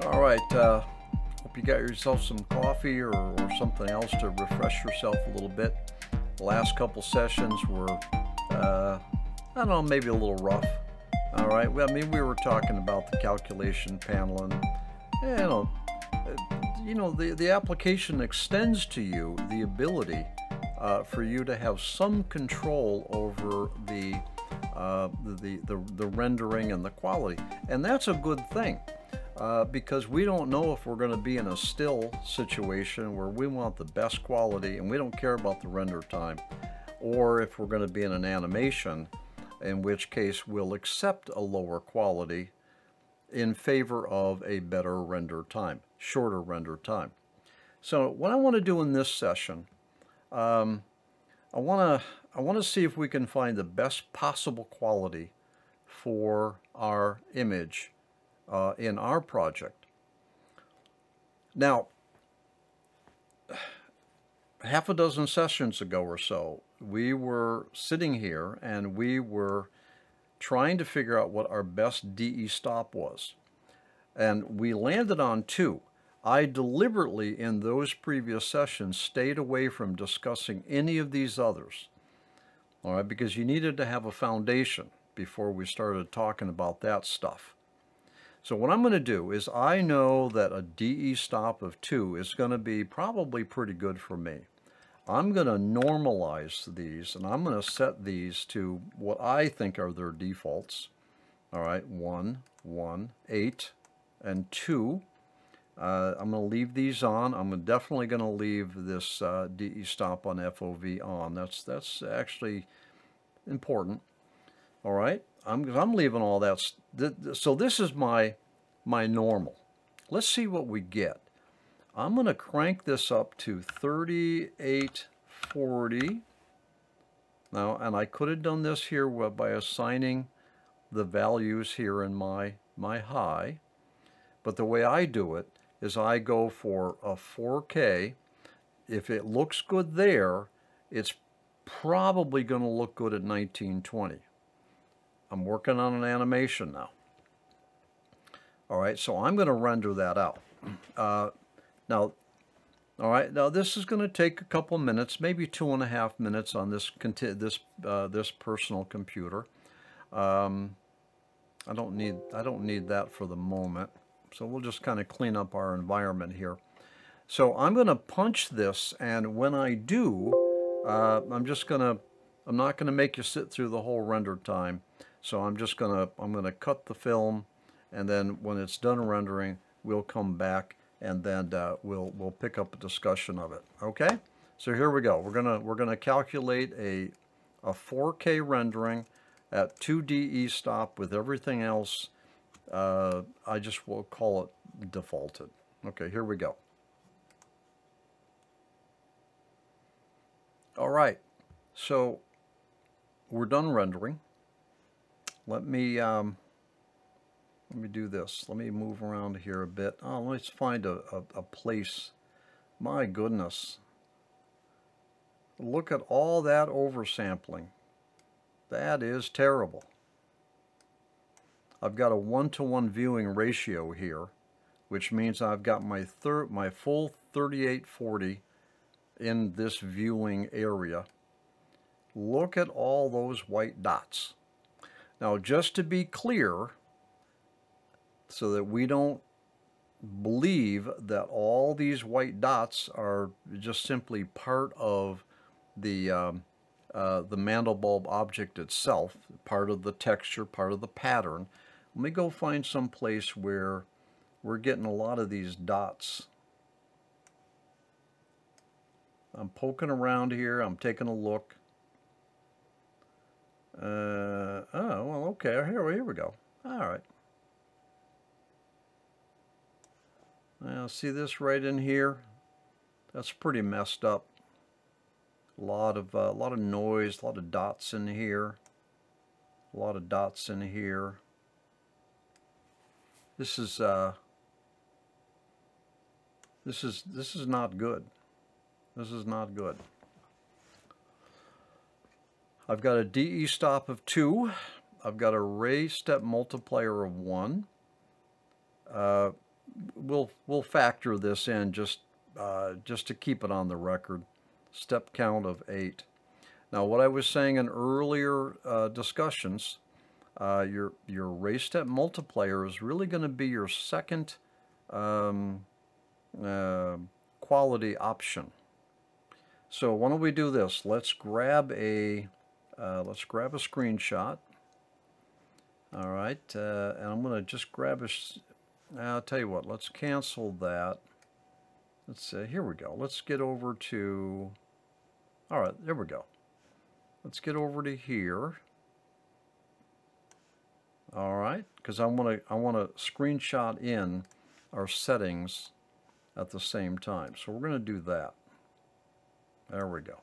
All right, hope you got yourself some coffee or something else to refresh yourself a little bit. The last couple sessions were, I don't know, maybe a little rough. All right, well, I mean, we were talking about the calculation panel, and the application extends to you the ability for you to have some control over the rendering and the quality, and that's a good thing. Because we don't know if we're going to be in a still situation where we want the best quality and we don't care about the render time, or if we're going to be in an animation, in which case we'll accept a lower quality in favor of a better render time, shorter render time. So what I want to do in this session, I want to see if we can find the best possible quality for our image in our project. Now, half a dozen sessions ago or so, we were sitting here and we were trying to figure out what our best DE stop was. And we landed on 2. I deliberately, in those previous sessions, stayed away from discussing any of these others, all right, because you needed to have a foundation before we started talking about that stuff. So what I'm going to do is, I know that a DE stop of 2 is going to be probably pretty good for me. I'm going to normalize these, and I'm going to set these to what I think are their defaults. All right, 1, 1, 8, and 2. I'm going to leave these on. I'm definitely going to leave this DE stop on FOV on. That's actually important. All right, I'm leaving all that. So this is my normal. Let's see what we get. I'm going to crank this up to 3840. Now, and I could have done this here by assigning the values here in my high, but the way I do it is I go for a 4K. If it looks good there, it's probably going to look good at 1920. I'm working on an animation now. All right, so I'm going to render that out. Now, all right, now this is going to take a couple minutes, maybe 2.5 minutes on this personal computer. I don't need that for the moment. So we'll just kind of clean up our environment here. So I'm going to punch this, and when I do, I'm not going to make you sit through the whole render time. So I'm going to cut the film, and then when it's done rendering, we'll come back and then we'll pick up a discussion of it. Okay? So here we go. We're gonna calculate a 4K rendering at 2 DE stop with everything else. I just will call it defaulted. Okay, here we go. All right. So we're done rendering. Let me do this. Let me move around here a bit. Oh, let's find a place. My goodness. Look at all that oversampling. That is terrible. I've got a 1-to-1 viewing ratio here, which means I've got my full 3840 in this viewing area. Look at all those white dots. Now, just to be clear, so that we don't believe that all these white dots are just simply part of the Mandelbulb object itself, part of the texture, part of the pattern. Let me go find some place where we're getting a lot of these dots. I'm poking around here. I'm taking a look. Oh, well, okay. Here we go. All right. Now, see this right in here? That's pretty messed up. A lot of noise, a lot of dots in here. A lot of dots in here. This is not good. This is not good. I've got a DE stop of 2. I've got a ray step multiplier of 1. we'll factor this in just to keep it on the record. Step count of 8. Now, what I was saying in earlier discussions, your raise step multiplier is really going to be your second quality option. So why don't we do this? Let's grab a screenshot. All right, and I'm going to just grab I'll tell you what. Let's cancel that. Let's here we go. Let's get over to. All right, there we go. Let's get over to here. All right, because I want to screenshot in our settings at the same time. So we're going to do that. There we go.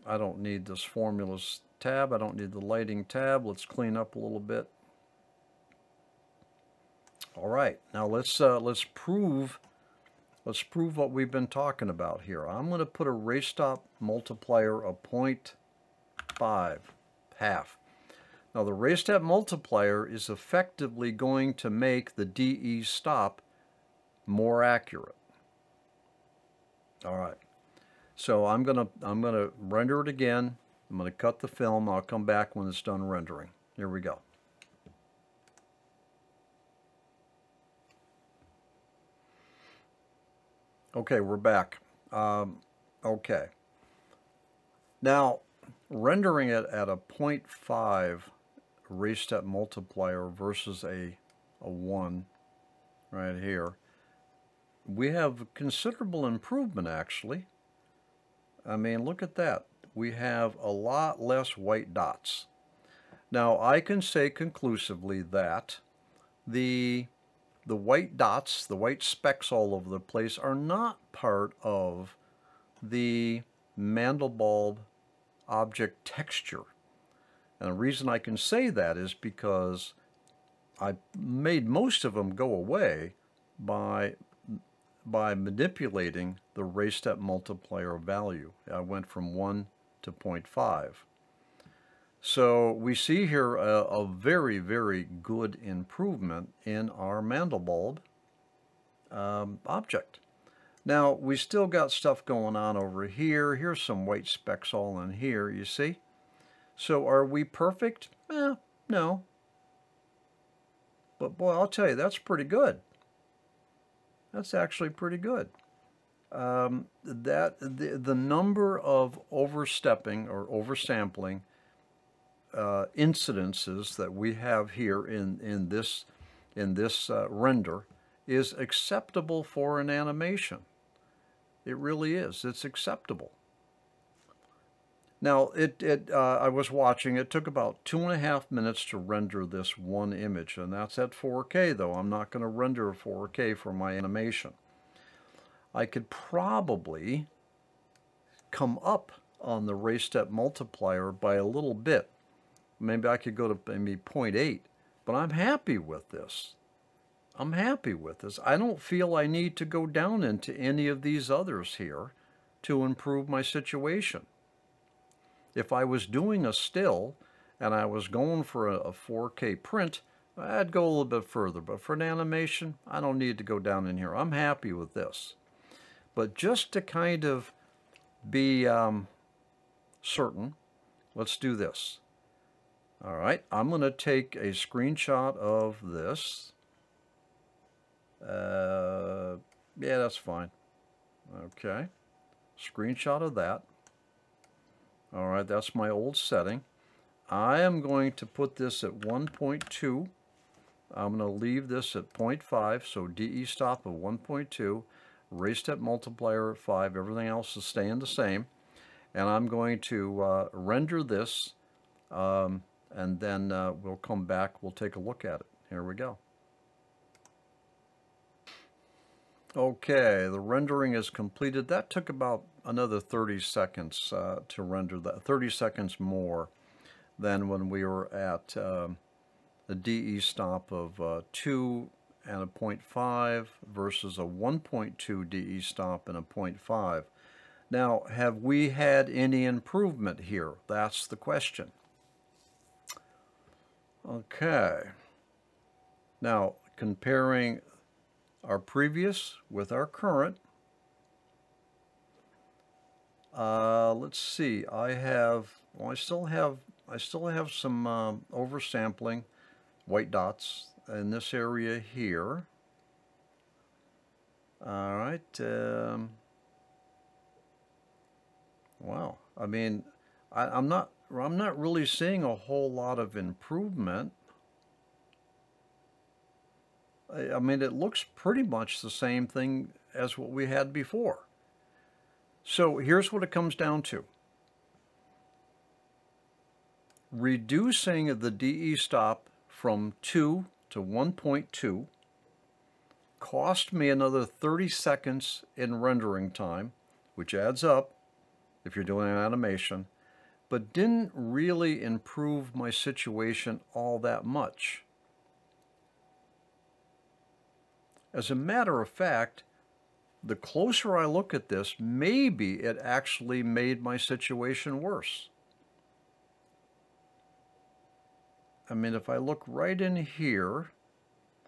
I don't need this formulas tab. I don't need the lighting tab. Let's clean up a little bit. All right, now let's prove what we've been talking about here. I'm going to put a raise stop multiplier of 0.5, half. Now the raise step multiplier is effectively going to make the DE stop more accurate. All right, so I'm gonna render it again. I'm gonna cut the film. I'll come back when it's done rendering. Here we go. Okay, we're back. Okay. Now, rendering it at a 0.5 raise step multiplier versus a 1 right here, we have considerable improvement actually. I mean, look at that. We have a lot less white dots. Now, I can say conclusively that the white dots, the white specks all over the place, are not part of the Mandelbulb object texture. And the reason I can say that is because I made most of them go away by manipulating the raise step multiplier value. I went from 1 to 0.5. So we see here a very, very good improvement in our Mandelbulb object. Now, we still got stuff going on over here. Here's some white specks all in here, you see? So are we perfect? No. But boy, I'll tell you, that's pretty good. That's actually pretty good. The number of overstepping or oversampling incidences that we have here in this render is acceptable for an animation. It really is. It's acceptable. Now, I was watching. It took about 2.5 minutes to render this one image, and that's at 4K, though. I'm not going to render 4K for my animation. I could probably come up on the raise step multiplier by a little bit. Maybe I could go to maybe 0.8, but I'm happy with this. I'm happy with this. I don't feel I need to go down into any of these others here to improve my situation. If I was doing a still and I was going for a 4K print, I'd go a little bit further. But for an animation, I don't need to go down in here. I'm happy with this. But just to kind of be certain, let's do this. All right, I'm going to take a screenshot of this. Yeah, that's fine. Okay, screenshot of that. All right, that's my old setting. I am going to put this at 1.2. I'm going to leave this at 0.5, so DE stop of 1.2, raise step multiplier at 5, everything else is staying the same. And I'm going to render this, and then we'll come back, we'll take a look at it. Here we go. Okay, the rendering is completed. That took about another 30 seconds to render that, 30 seconds more than when we were at the DE stop of 2 and a 0.5 versus a 1.2 DE stop and a 0.5. Now, have we had any improvement here? That's the question. Okay. Now, comparing our previous with our current, let's see. I still have some oversampling, white dots in this area here. All right. Wow. I mean, I'm not really seeing a whole lot of improvement. I mean, it looks pretty much the same thing as what we had before. So here's what it comes down to. Reducing the DE stop from 2 to 1.2 cost me another 30 seconds in rendering time, which adds up if you're doing an animation, but didn't really improve my situation all that much. As a matter of fact, the closer I look at this, maybe it actually made my situation worse. I mean, if I look right in here,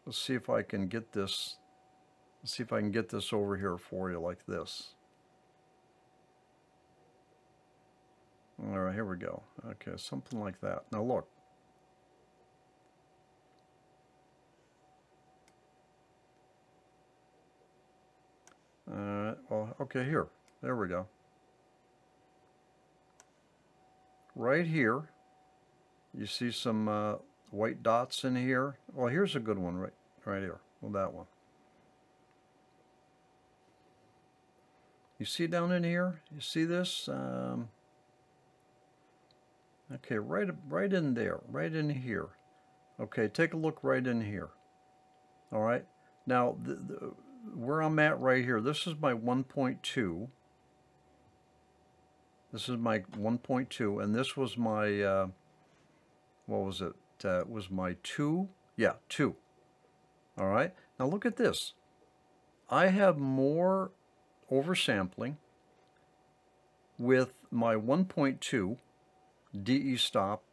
let's see if I can get this, over here for you like this. All right, here we go. Okay, something like that. Now look. Well, okay, here. There we go. Right here, you see some white dots in here. Well, here's a good one right here. Well, that one. You see down in here? You see this? Okay, right in there, right in here. Okay, take a look right in here. All right. Now, where I'm at right here, this is my 1.2. This is my 1.2, and this was my, what was it? It was my 2. Yeah, 2. All right. Now look at this. I have more oversampling with my 1.2 DE stop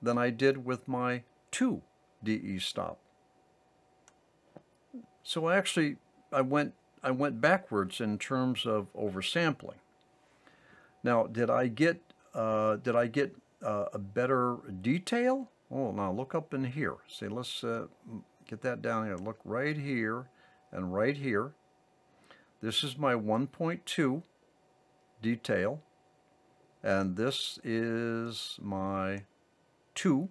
than I did with my 2 DE stop. So actually, I went backwards in terms of oversampling. Now, did I get a better detail? Oh, now look up in here. See, let's get that down here. Look right here and right here. This is my 1.2 detail, and this is my 2.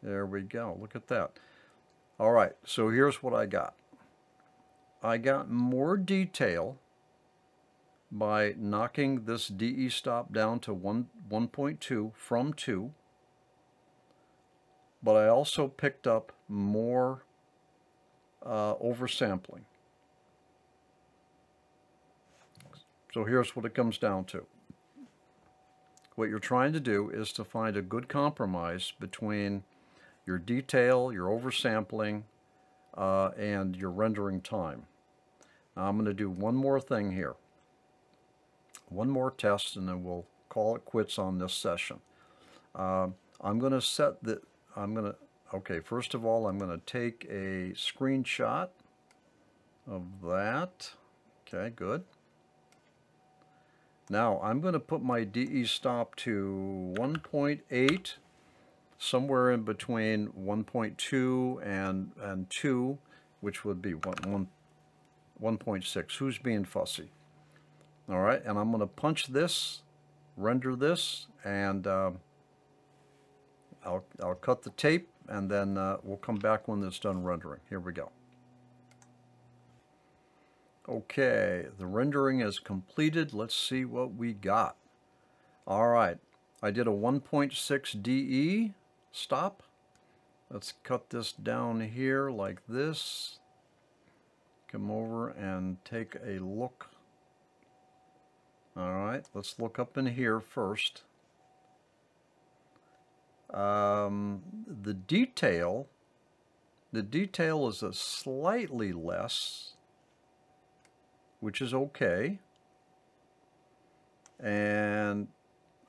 There we go. Look at that. All right, so here's what I got. I got more detail by knocking this DE stop down to 1.2 from 2, but I also picked up more oversampling. So here's what it comes down to. What you're trying to do is to find a good compromise between your detail, your oversampling, and your rendering time. Now I'm going to do one more thing here. One more test, and then we'll call it quits on this session. I'm going to set the, okay, first of all, I'm going to take a screenshot of that. Okay, good. Now I'm going to put my DE stop to 1.8, somewhere in between 1.2 and 2, which would be 1.6. Who's being fussy? All right, and I'm going to punch this, render this, and I'll cut the tape, and then we'll come back when it's done rendering. Here we go. Okay, the rendering is completed. Let's see what we got. All right, I did a 1.6 DE stop. Let's cut this down here like this. Come over and take a look. All right, let's look up in here first. The detail is a slightly less, which is okay. And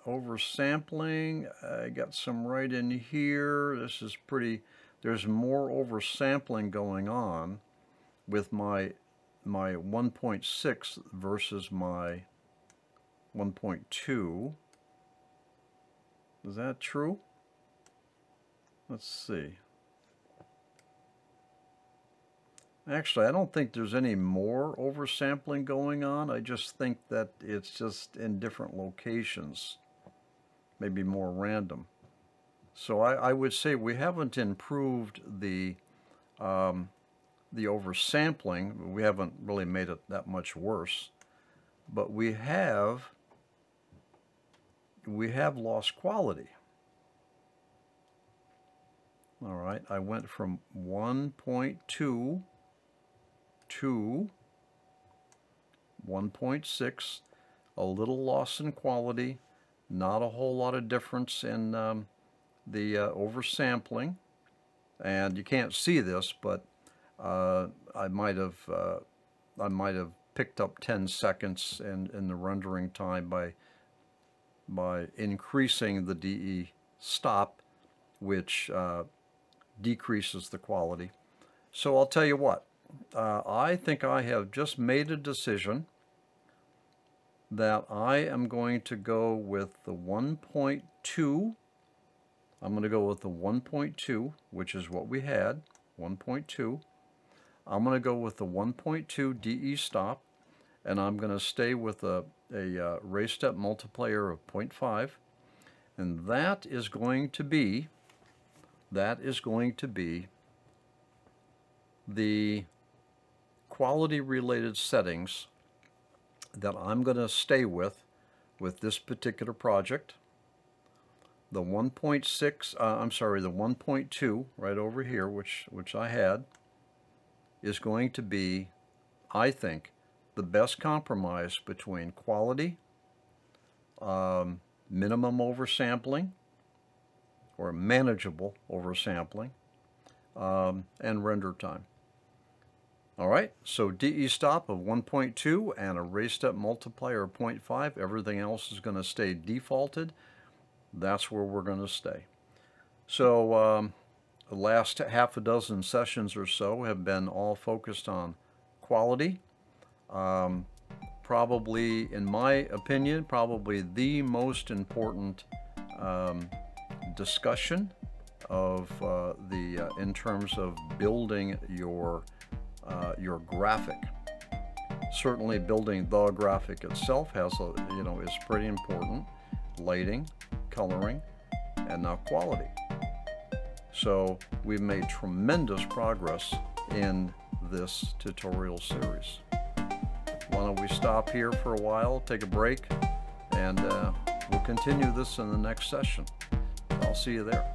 oversampling, I got some right in here. This is pretty there's more oversampling going on with my 1.6 versus my 1.2. Is that true? Let's see. Actually, I don't think there's any more oversampling going on. I just think that it's just in different locations, maybe more random. So I would say we haven't improved the oversampling. We haven't really made it that much worse, but we have lost quality. All right, I went from 1.2 to 1.6, a little loss in quality, not a whole lot of difference in the oversampling. And you can't see this, but I might have picked up 10 seconds in the rendering time by increasing the DE stop, which decreases the quality. So I'll tell you what, I think I have just made a decision that I am going to go with the 1.2. I'm going to go with the 1.2, which is what we had, 1.2. I'm going to go with the 1.2 DE stop, and I'm going to stay with a raise step multiplier of 0.5, and that is going to be the quality related settings that I'm going to stay with this particular project. The 1.6, I'm sorry, the 1.2 right over here, which I had, is going to be, I think, the best compromise between quality, minimum oversampling, or manageable oversampling, and render time. All right, so DE stop of 1.2 and a raise step multiplier of 0.5. Everything else is going to stay defaulted. That's where we're going to stay. So the last half a dozen sessions or so have been all focused on quality. Probably, in my opinion, probably the most important discussion of in terms of building your graphic. Certainly, building the graphic itself has is pretty important. Lighting, coloring, and now quality. So we've made tremendous progress in this tutorial series. Why don't we stop here for a while, take a break, and we'll continue this in the next session. I'll see you there.